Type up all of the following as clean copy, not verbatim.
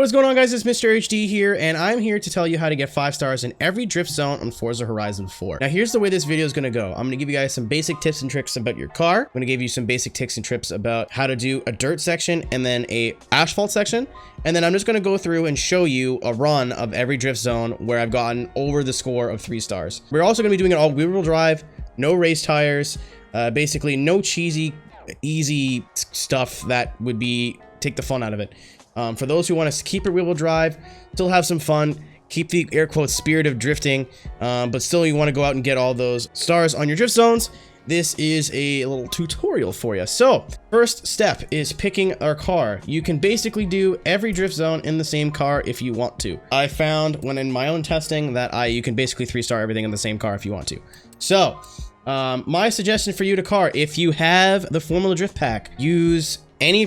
What is going on, guys? It's MrAeroHD here, and I'm here to tell you how to get 5 stars in every drift zone on Forza Horizon 4. Now, here's the way this video is going to go. I'm going to give you guys some basic tips and tricks about your car. I'm going to give you some basic tips and tricks about how to do a dirt section and then a asphalt section. And then I'm just going to go through and show you a run of every drift zone where I've gotten over the score of 3 stars. We're also going to be doing it all wheel drive, no race tires, basically no cheesy, easy stuff that would be take the fun out of it. For those who want to keep it rear-wheel drive, still have some fun, keep the air quotes spirit of drifting, but still you want to go out and get all those stars on your drift zones, this is a little tutorial for you. So, first step is picking our car. You can basically do every drift zone in the same car if you want to. I found when in my own testing that you can basically 3-star everything in the same car if you want to. So, my suggestion for you to car, if you have the Formula Drift Pack, use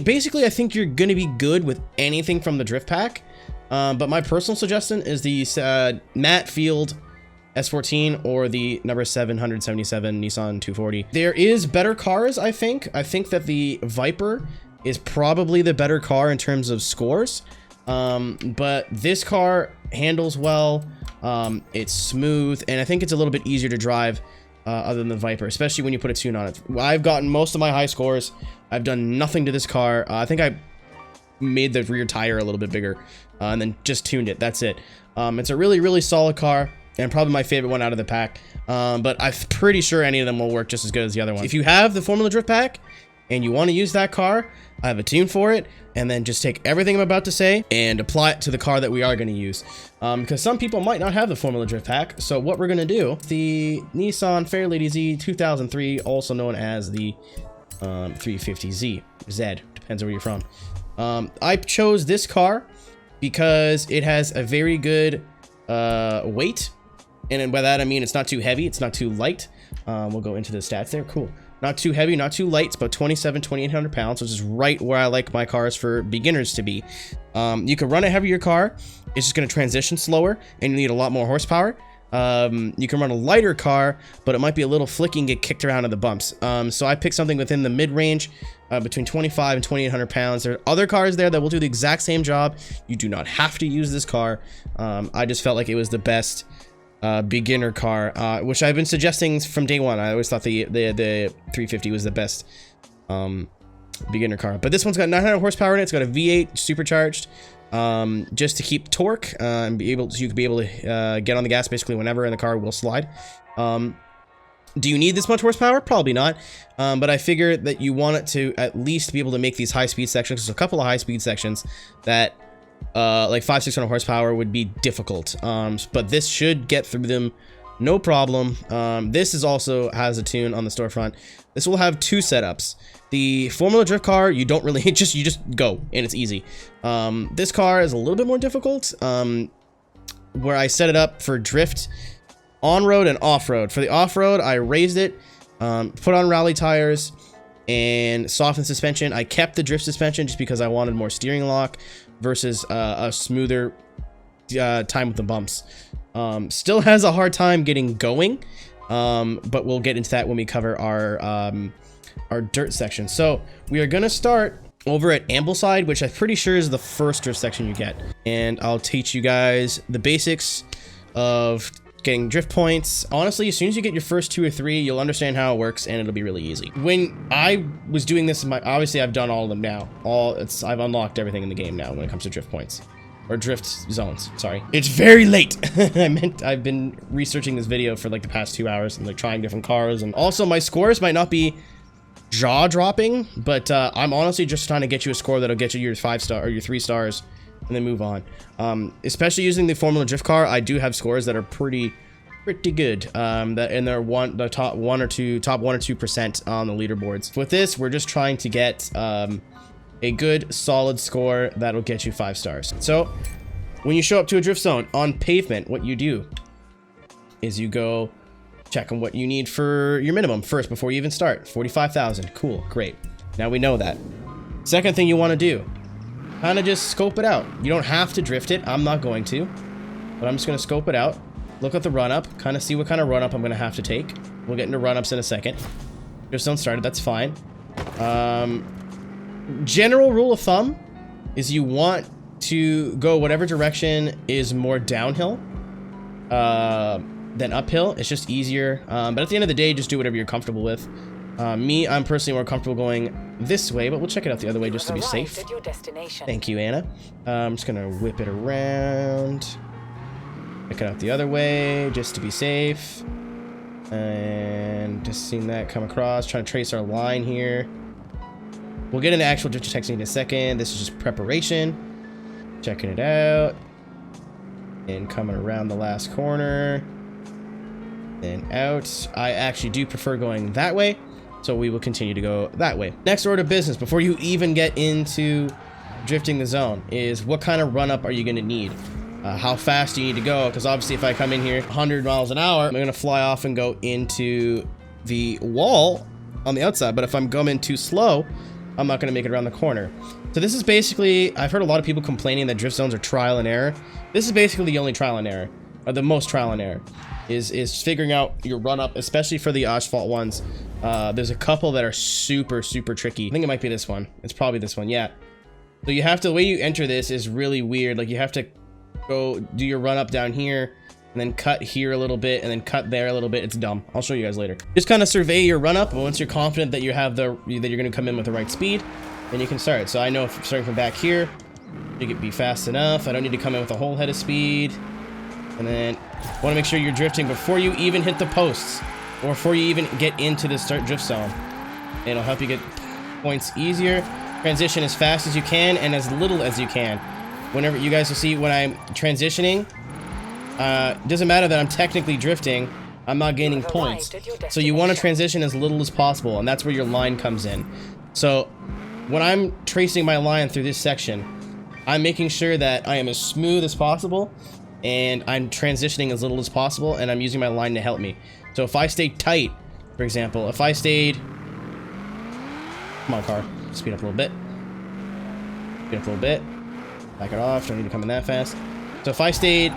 basically I think you're gonna be good with anything from the drift pack, but my personal suggestion is the matte field S14 or the number 777 Nissan 240. There is better cars. I think that the Viper is probably the better car in terms of scores, but this car handles well, it's smooth, and I think it's a little bit easier to drive other than the Viper, especially when you put a tune on it. I've gotten most of my high scores. I've done nothing to this car. I think I made the rear tire a little bit bigger and then just tuned it. That's it. It's a really, really solid car and probably my favorite one out of the pack. But I'm pretty sure any of them will work just as good as the other one. If you have the Formula Drift Pack and you want to use that car, I have a tune for it, and then just take everything I'm about to say and apply it to the car that we are going to use. Because some people might not have the Formula Drift Pack, so what we're going to do, the Nissan Fairlady Z 2003, also known as the 350Z, Z, depends on where you're from. I chose this car because it has a very good weight, and by that I mean it's not too heavy, it's not too light. We'll go into the stats there. Cool. Not too heavy, not too light. It's about 2,800 pounds, which is right where I like my cars for beginners to be. You can run a heavier car. It's just going to transition slower, and you need a lot more horsepower. You can run a lighter car, but it might be a little flicky and get kicked around in the bumps. So I picked something within the mid-range, between 25 and 2,800 pounds. There are other cars there that will do the exact same job. You do not have to use this car. I just felt like it was the best beginner car, which I've been suggesting from day one. I always thought the 350 was the best beginner car, but this one's got 900 horsepower in it. It's got a V8 supercharged, just to keep torque and you can be able to get on the gas basically whenever, and the car will slide. Do you need this much horsepower? Probably not, but I figure that you want it to at least be able to make these high-speed sections. There's a couple of high-speed sections that like 500-600 horsepower would be difficult, but this should get through them no problem. This is also has a tune on the storefront. This will have 2 setups. The Formula Drift car, you don't really you just go and it's easy. This car is a little bit more difficult, where I set it up for drift on-road and off-road. For the off-road, I raised it, put on rally tires, and softened suspension. I kept the drift suspension just because I wanted more steering lock versus a smoother time with the bumps. Still has a hard time getting going, but we'll get into that when we cover our dirt section. So we are gonna start over at Ambleside, which I'm pretty sure is the first drift section you get, and I'll teach you guys the basics of getting drift points. Honestly, as soon as you get your first 2 or 3, you'll understand how it works, and it'll be really easy. When I was doing this, obviously I've done all of them now. I've unlocked everything in the game now when it comes to drift points. Or drift zones, sorry. It's very late. I've been researching this video for like the past 2 hours and like trying different cars, and also my scores might not be jaw-dropping, but I'm honestly just trying to get you a score that'll get you your 5-star or your 3 stars and then move on. Especially using the Formula Drift car, I do have scores that are pretty good. And they're the top 1 or 2% on the leaderboards. With this, we're just trying to get a good solid score that'll get you 5 stars. So when you show up to a drift zone on pavement, what you do is you go check on what you need for your minimum first before you even start. 45,000. Cool, great. Now we know that. Second thing you want to do, kind of just scope it out. You don't have to drift it. I'm not going to, but I'm just going to scope it out. Look at the run-up, kind of see what kind of run-up I'm going to have to take. We'll get into run-ups in a second. Drift zone started, that's fine. General rule of thumb is you want to go whatever direction is more downhill than uphill. It's just easier. But at the end of the day, just do whatever you're comfortable with. I'm personally more comfortable going this way, but we'll check it out the other way just to be safe. Thank you, Anna. I'm just gonna whip it around. Check it out the other way just to be safe. And just seeing that come across, trying to trace our line here. We'll get into actual drift technique in a second. This is just preparation. Checking it out. And coming around the last corner. Then out. I actually do prefer going that way, so we will continue to go that way. Next order of business, before you even get into drifting the zone, is what kind of run-up are you going to need? How fast do you need to go? Because obviously if I come in here 100 miles an hour, I'm going to fly off and go into the wall on the outside. But if I'm going too slow, I'm not going to make it around the corner. So this is basically, I've heard a lot of people complaining that drift zones are trial and error. This is basically the only trial and error, or the most trial and error, is figuring out your run-up, especially for the asphalt ones. There's a couple that are super, super tricky. I think it might be this one. It's probably this one, yeah. So you have to, the way you enter this is really weird. Like you have to go do your run up down here and then cut here a little bit and then cut there a little bit. It's dumb. I'll show you guys later. Just kind of survey your run up, and once you're confident that you have that you're going to come in with the right speed, then you can start. So I know if I'm starting from back here, you can be fast enough. I don't need to come in with a whole head of speed. And then want to make sure you're drifting before you even hit the posts or before you even get into the start drift zone. It'll help you get points easier. Transition as fast as you can and as little as you can. Whenever you guys will see when I'm transitioning, doesn't matter that I'm technically drifting, I'm not gaining points. So you want to transition as little as possible, and that's where your line comes in. So when I'm tracing my line through this section, I'm making sure that I am as smooth as possible and I'm transitioning as little as possible, and I'm using my line to help me. So if I stay tight, for example, if I stayed, come on car, speed up a little bit, speed up a little bit, back it off, don't need to come in that fast. So if I stayed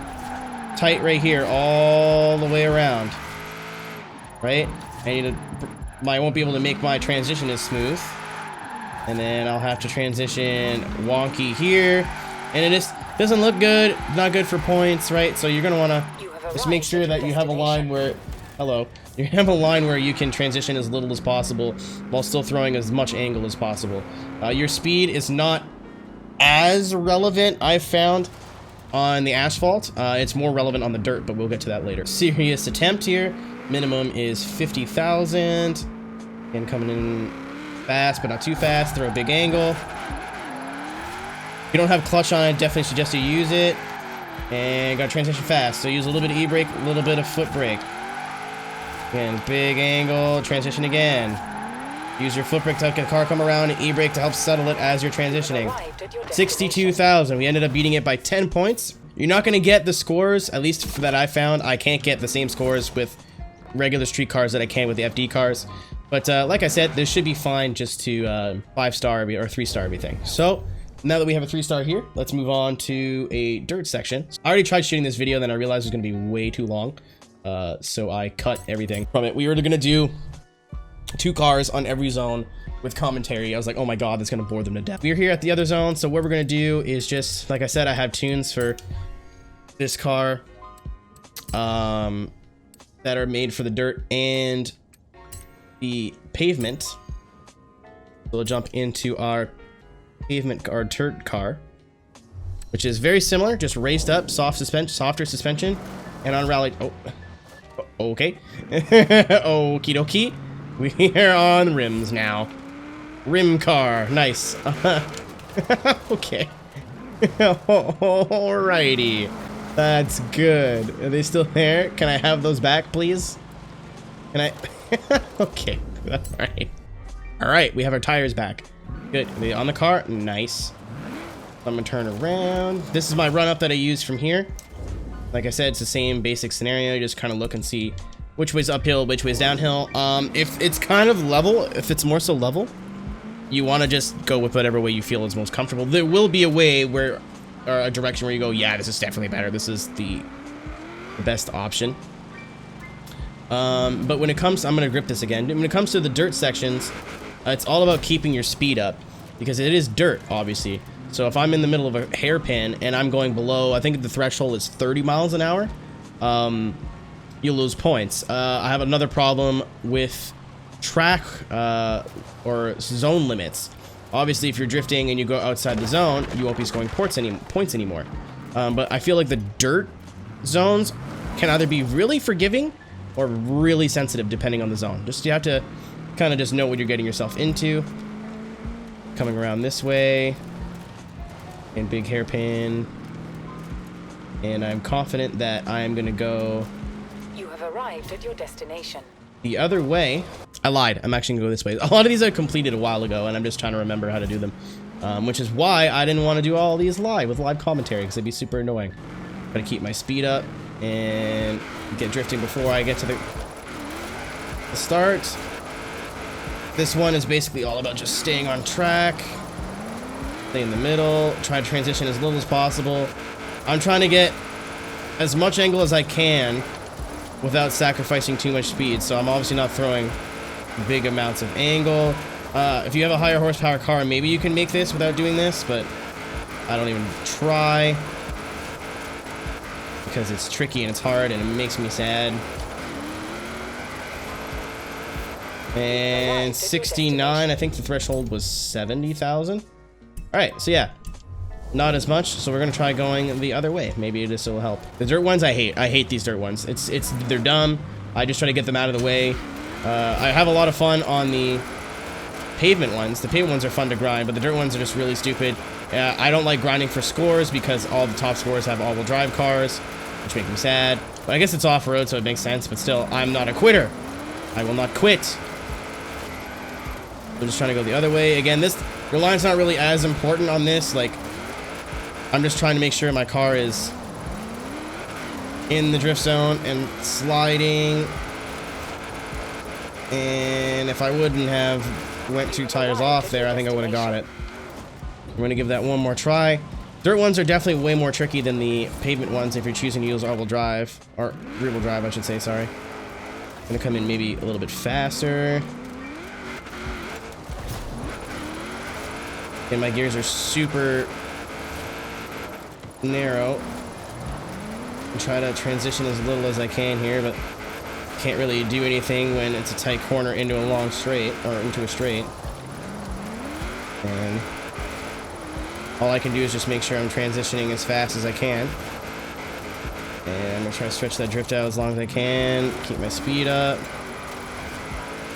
tight right here all the way around, right, I won't be able to make my transition as smooth, and then I'll have to transition wonky here, and it just doesn't look good, not good for points, right? So you're gonna want to just make sure that you have a line where, you have a line where you can transition as little as possible while still throwing as much angle as possible. Your speed is not as relevant, I've found, on the asphalt. It's more relevant on the dirt, but we'll get to that later. Serious attempt here. Minimum is 50,000. Again, coming in fast, but not too fast. Throw a big angle. If you don't have clutch on it, definitely suggest you use it. And gotta transition fast. So use a little bit of e-brake, a little bit of foot brake. Again, big angle, transition again. Use your foot brake to help the car come around, and e-brake to help settle it as you're transitioning. 62,000. We ended up beating it by 10 points. You're not going to get the scores, at least that I found. I can't get the same scores with regular street cars that I can with the FD cars. But like I said, this should be fine just to 5-star or 3-star everything. So now that we have a 3-star here, let's move on to a dirt section. I already tried shooting this video, then I realized it was going to be way too long. So I cut everything from it. We were going to do 2 cars on every zone with commentary. I was like, oh my god, that's gonna bore them to death. We're here at the other zone, so what we're gonna do is just, like I said, I have tunes for this car that are made for the dirt and the pavement. So we'll jump into our pavement, our dirt car, which is very similar, just raised up, softer suspension, and on rally. Oh, okay. Okie dokie. We're on rims now. Rim car. Nice. Okay. Alrighty. That's good. Are they still there? Can I have those back, please? Can I? Okay. Alright. Alright, we have our tires back. Good. Are they on the car? Nice. I'm gonna turn around. This is my run up that I used from here. Like I said, it's the same basic scenario. You just kind of look and see which way's uphill, which way's downhill. If it's kind of level, if it's more so level, you want to just go with whatever way you feel is most comfortable. There will be a way where, or a direction where you go, yeah, this is definitely better. This is the best option. But when it comes, I'm going to grip this again. When it comes to the dirt sections, it's all about keeping your speed up because it is dirt, obviously. So if I'm in the middle of a hairpin and I'm going below, I think the threshold is 30 miles an hour, you lose points. I have another problem with track or zone limits. Obviously, if you're drifting and you go outside the zone, you won't be scoring points anymore. But I feel like the dirt zones can either be really forgiving or really sensitive depending on the zone. Just you have to kind of just know what you're getting yourself into. Coming around this way in big hairpin, and I'm confident that I'm gonna go. You have arrived at your destination. The other way. I lied. I'm actually gonna go this way. A lot of these I completed a while ago, and I'm just trying to remember how to do them, which is why I didn't want to do all these live with live commentary, because it'd be super annoying. Gotta keep my speed up and get drifting before I get to the start. This one is basically all about just staying on track, stay in the middle, try to transition as little as possible. I'm trying to get as much angle as I can without sacrificing too much speed, so I'm obviously not throwing big amounts of angle. If you have a higher horsepower car, maybe you can make this without doing this, but I don't even try because it's tricky and it's hard and it makes me sad. And 69, I think the threshold was 70,000. Alright, so yeah, not as much, so we're gonna try going the other way. Maybe this will help. The dirt ones I hate. I hate these dirt ones. They're dumb. I just try to get them out of the way. I have a lot of fun on the pavement ones. The pavement ones are fun to grind, but the dirt ones are just really stupid. I don't like grinding for scores because all the top scores have all-wheel drive cars, which make me sad. But I guess it's off-road, so it makes sense, but still, I'm not a quitter. I will not quit. I'm just trying to go the other way. Again, your line's not really as important on this. Like, I'm just trying to make sure my car is in the drift zone and sliding. And if I wouldn't have went 2 tires off there, I think I would have got it. I'm going to give that one more try. Dirt ones are definitely way more tricky than the pavement ones if you're choosing to use all-wheel drive, or rear-wheel drive, I should say, sorry. I'm going to come in maybe a little bit faster. And my gears are super narrow. And try to transition as little as I can here, but can't really do anything when it's a tight corner into a long straight, or into a straight. And all I can do is just make sure I'm transitioning as fast as I can. And I'm gonna try to stretch that drift out as long as I can, keep my speed up.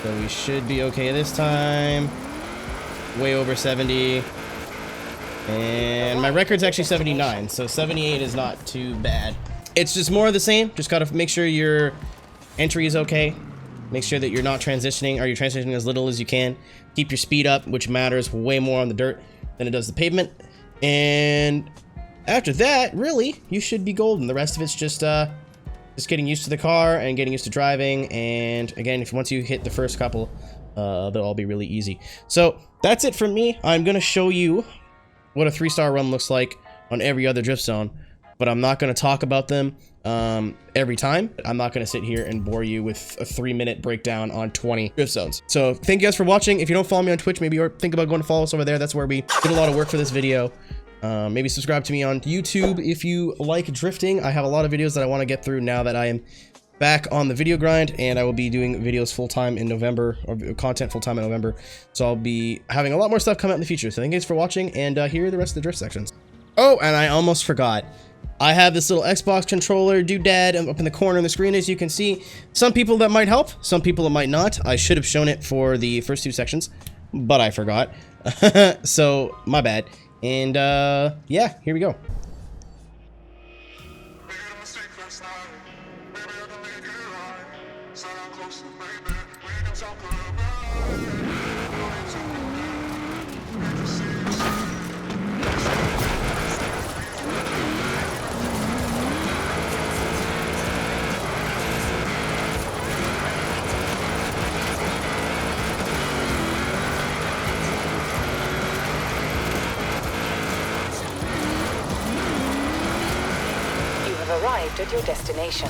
So we should be okay this time. Way over 70. And my record's actually 79, so 78 is not too bad. It's just more of the same. Just gotta make sure your entry is okay. Make sure that you're not transitioning, or you're transitioning as little as you can. Keep your speed up, which matters way more on the dirt than it does the pavement. And after that, really, you should be golden. The rest of it's just getting used to the car and getting used to driving. And again, once you hit the first couple, they'll all be really easy. So that's it from me. I'm gonna show you what a 3-star run looks like on every other drift zone, but I'm not gonna talk about them every time. I'm not gonna sit here and bore you with a 3-minute breakdown on 20 drift zones. So thank you guys for watching. If you don't follow me on Twitch, maybe or think about going to follow us over there. That's where we did a lot of work for this video. Maybe subscribe to me on YouTube if you like drifting. I have a lot of videos that I want to get through now that I am back on the video grind, and I will be doing videos full-time in November, or content full-time in November. So I'll be having a lot more stuff come out in the future. So thank you guys for watching, and here are the rest of the drift sections. Oh, and I almost forgot. I have this little Xbox controller doodad up in the corner of the screen, as you can see. Some people that might help, some people it might not. I should have shown it for the first 2 sections, but I forgot. So, my bad. And, yeah, here we go. Arrived at your destination.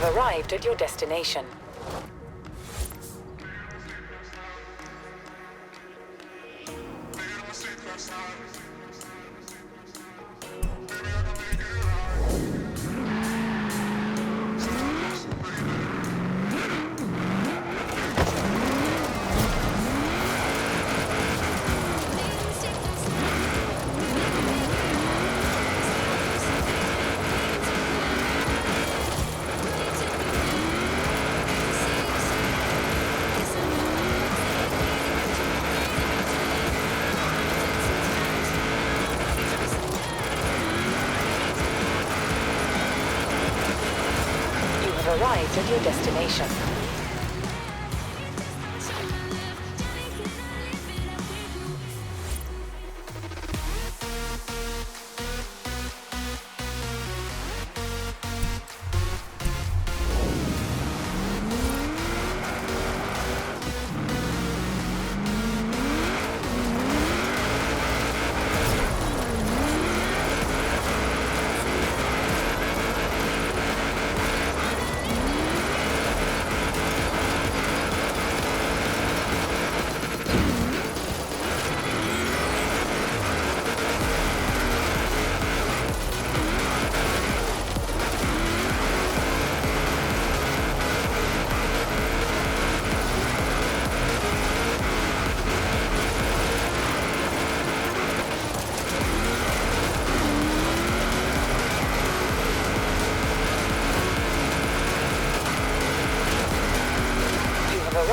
arrived at your destination. Arrived at your destination.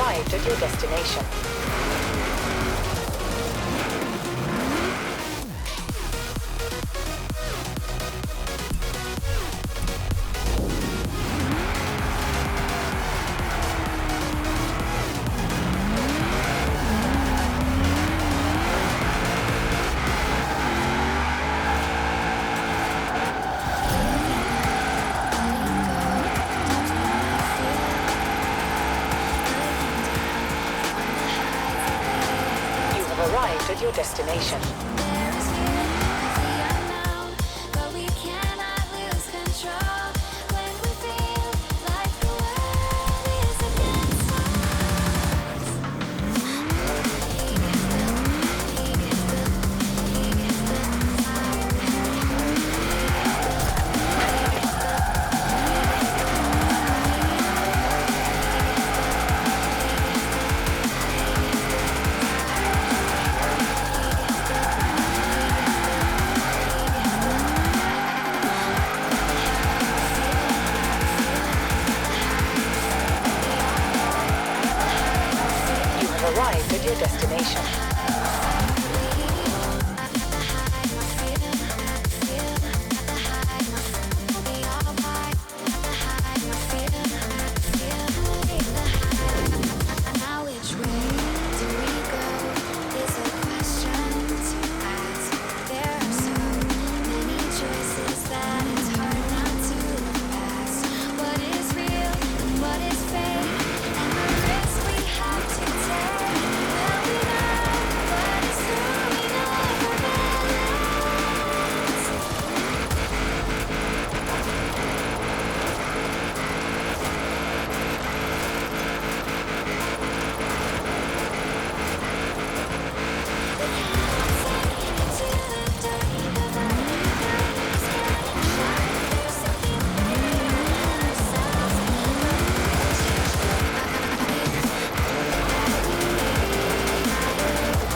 Arrived at your destination. Arrived at your destination. Arrived at your destination. Now which way do we go is a question to ask. There are so many choices that it's hard not to look past. What is real and what is fake, and the risk we have to take. Well, we know what is true, we never balance.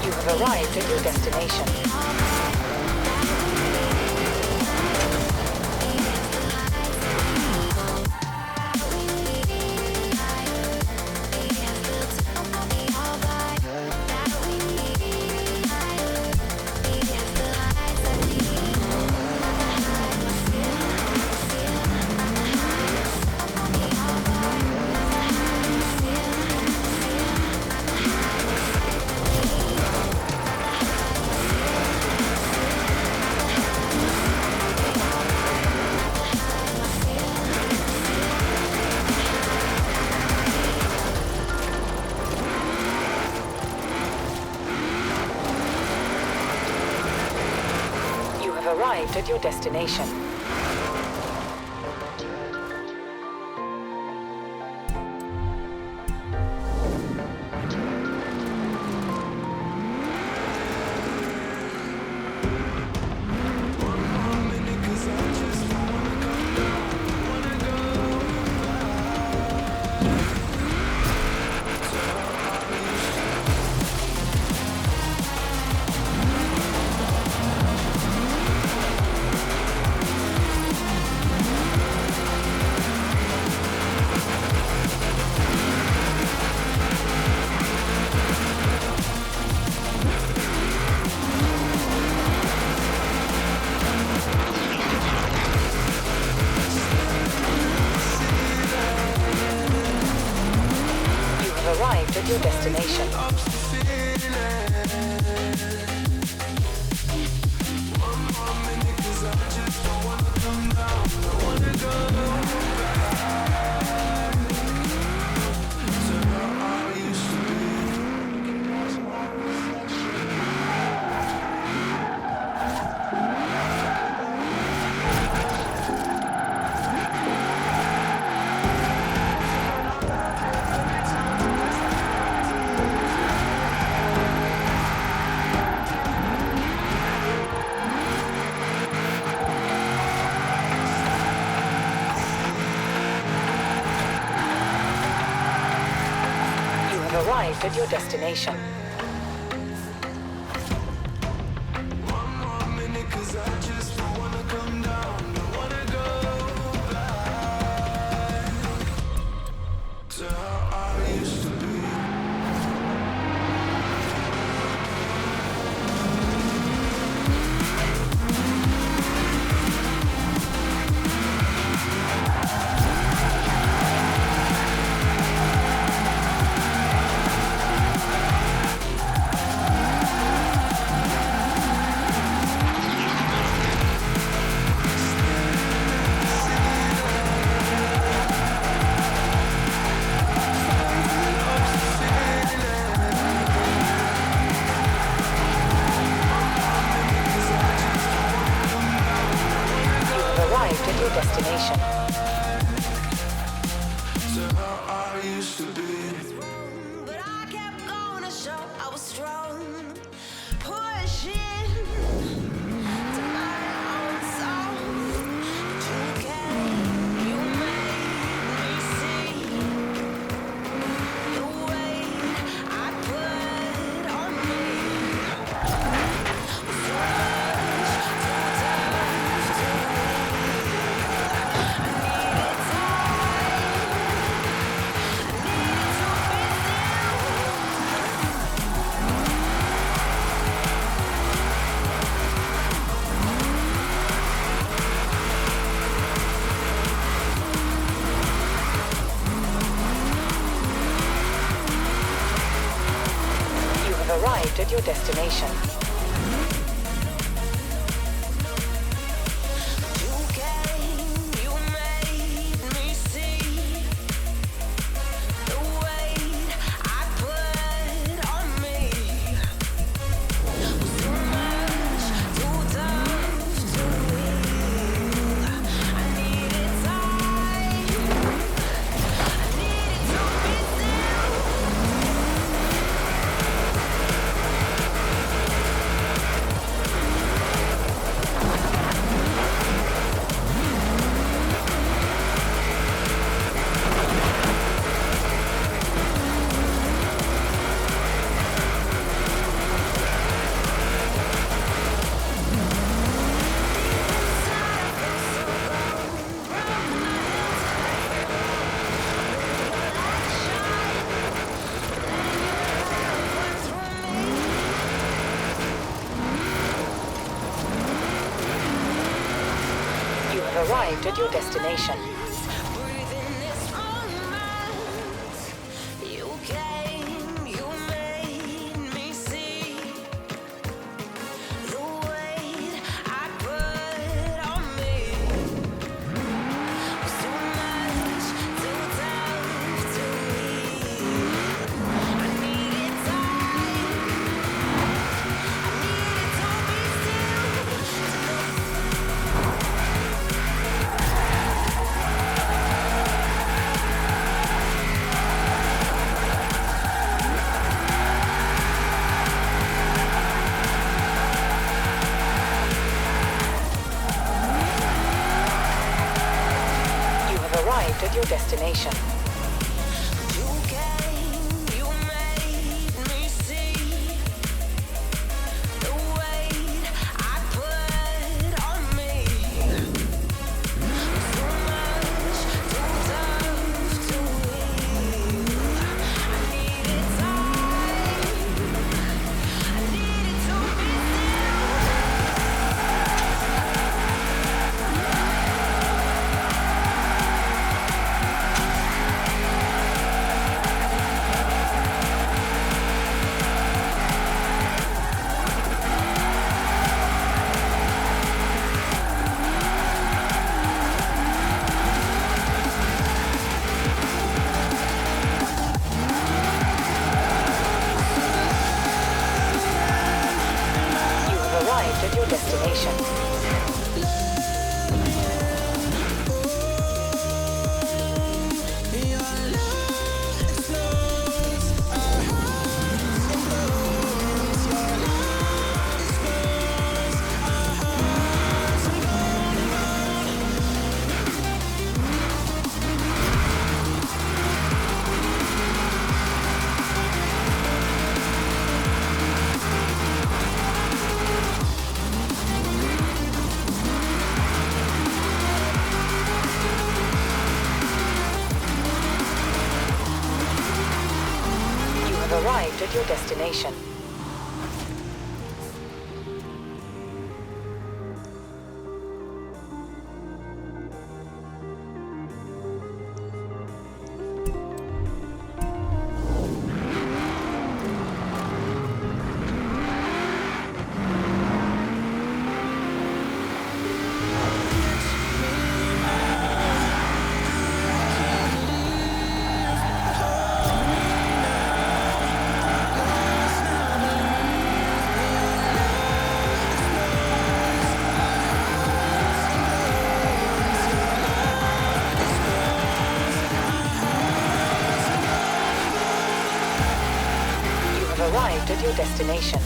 You have arrived at your destination. Arrived at your destination. at your destination. Arrived at your destination. Destination. But I kept going to show I was strong, pushing to my own soul. But you came, you made me see the weight I put on me was so much, too tough to Arrived at your destination. Arrived at your destination. Arrived at your destination. your destination. Arrived at your destination.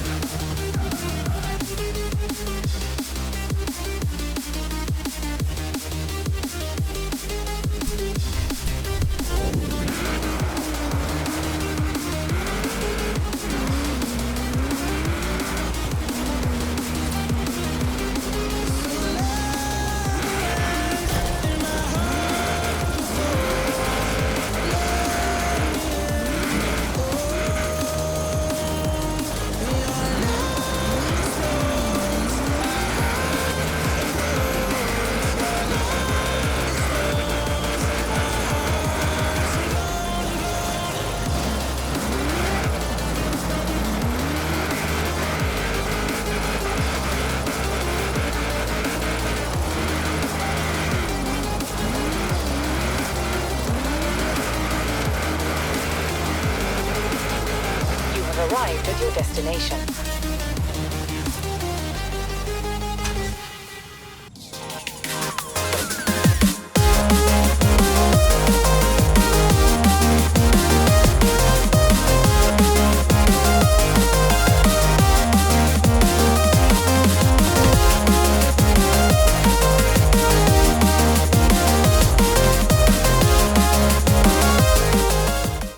Arrived at your destination.